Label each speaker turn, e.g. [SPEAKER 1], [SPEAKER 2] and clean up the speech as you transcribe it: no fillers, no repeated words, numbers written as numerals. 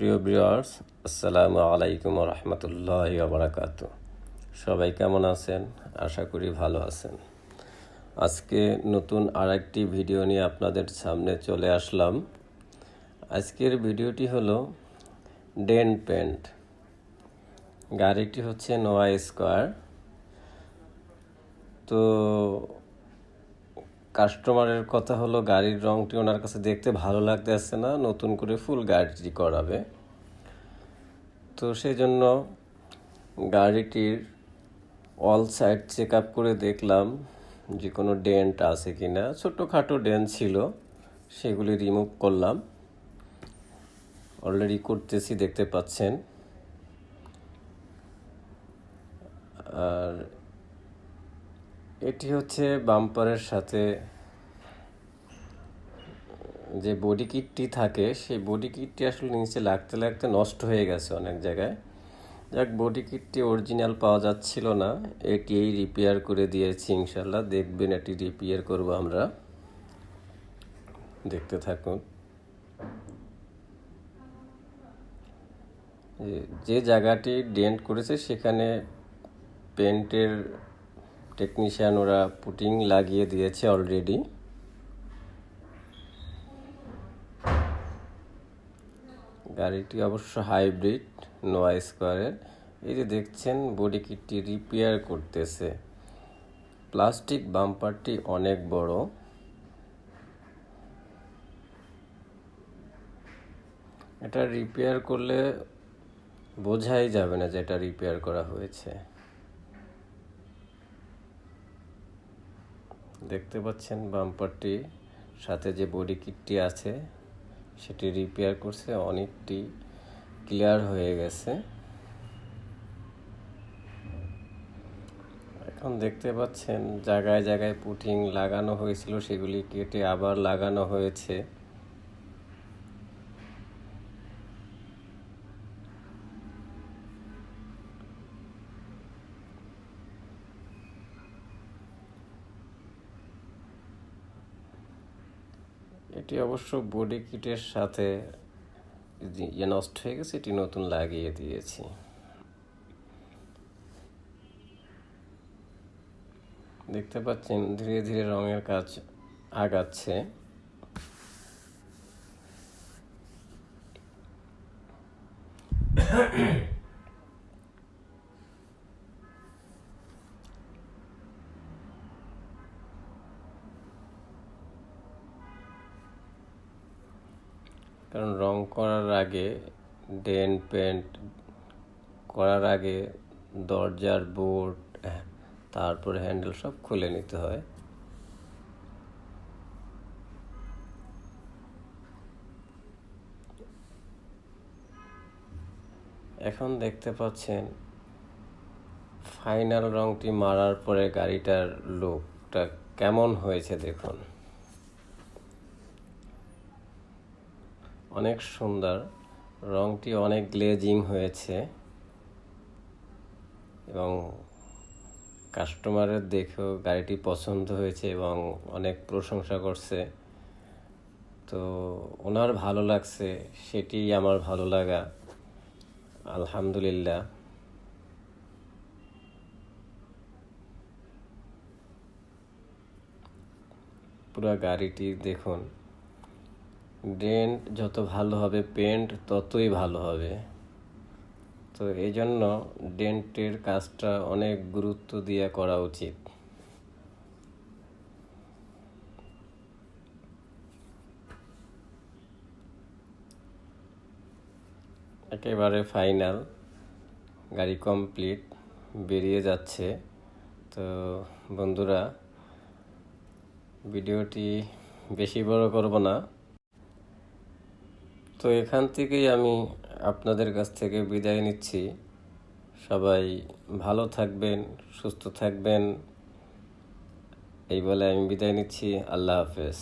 [SPEAKER 1] প্রিয় ভিউয়ার্স, আসসালামু আলাইকুম রহমতুল্লাহি ওয়া বারাকাতুহু। সবাই কেমন আছেন? আশা করি ভালো আছেন। আজকে নতুন আরেকটি ভিডিও নিয়ে আপনাদের সামনে চলে আসলাম। আজকের ভিডিওটি হলো ডেন্ট পেন্ট। গাড়িটি হচ্ছে নোয়া স্কয়ার। তো কাস্টমারের কথা হলো গাড়ির রংটি ওনার কাছে দেখতে ভালো লাগতেছে না, নতুন করে ফুল গাড়িটি করাবে। তো সেই জন্য গাড়িটির অল সাইড চেক আপ করে দেখলাম যে কোনো ডেন্ট আছে কি না। ছোটোখাটো ডেন্ট ছিল, সেগুলি রিমুভ করলাম। অলরেডি করতেছি, দেখতে পাচ্ছেন। আর এটি হচ্ছে বাম্পারের সাথে যে বডি কিটটি থাকে, সেই বডি কিটটি আসলে নিচে লাগতে লাগতে নষ্ট হয়ে গেছে অনেক জায়গায়। যাক, বডি কিটটি অরিজিনাল পাওয়া যাচ্ছিল না, এটি রিপেয়ার করে দিয়েছি। ইনশাল্লাহ দেখবেন, এটি রিপেয়ার করব আমরা। দেখতে থাকুন। যে জায়গাটি ডেন্ট করেছে সেখানে পেন্টের টেকনিশিয়ান ওরা পুটিং লাগিয়ে দিয়েছে অলরেডি। গাড়িটি অবশ্য হাইব্রিড, নোয়া স্কয়ারের। এই যে দেখছেন, বডি কিটটি রিপেয়ার করতেছে। প্লাস্টিক বাম্পারটি অনেক বড়। এটা রিপেয়ার করলে বোঝাই যাবে না যে এটা রিপেয়ার করা হয়েছে। দেখতে পাচ্ছেন বাম্পারটি সাথে যে বডি কিটটি আছে সেটি রিপেয়ার করছে, অনেকটি ক্লিয়ার হয়ে গেছে। এখন দেখতে পাচ্ছেন জায়গায় জায়গায় পুটিং লাগানো হয়েছিল, সেগুলি কেটে আবার লাগানো হয়েছে। এটি অবশ্য বডি কিটের সাথে নষ্ট হয়ে গেছে, এটি নতুন লাগিয়ে দিয়েছি। দেখতে পাচ্ছেন ধীরে ধীরে রঙের কাজ আগাচ্ছে। কারণ রং করার আগে, ডেন্ট পেন্ট করার আগে দরজার বোর্ড, তারপরে হ্যান্ডেল সব খুলে নিতে হয়। এখন দেখতে পাচ্ছেন ফাইনাল রংটি মারার পরে গাড়িটার লুকটা কেমন হয়েছে দেখুন। অনেক সুন্দর, রংটি অনেক গ্লেজিং হয়েছে এবং কাস্টমারের দেখেও গাড়িটি পছন্দ হয়েছে এবং অনেক প্রশংসা করছে। তো ওনার ভালো লাগছে, সেটি আমার ভালো লাগা। আলহামদুলিল্লাহ। পুরো গাড়িটি দেখুন, ডেন্ট যত ভালো হবে পেন্ট ততই ভালো হবে। তো এই জন্য ডেন্টের কাজটা অনেক গুরুত্ব দিয়ে করা উচিত। একেবারে ফাইনাল, গাড়ি কমপ্লিট, বেরিয়ে যাচ্ছে। তো বন্ধুরা, ভিডিওটি বেশি বড় করব না। তো এখান থেকেই আমি আপনাদের কাছ থেকে বিদায় নিচ্ছি। সবাই ভালো থাকবেন, সুস্থ থাকবেন, এই বলে আমি বিদায় নিচ্ছি। আল্লাহ হাফেজ।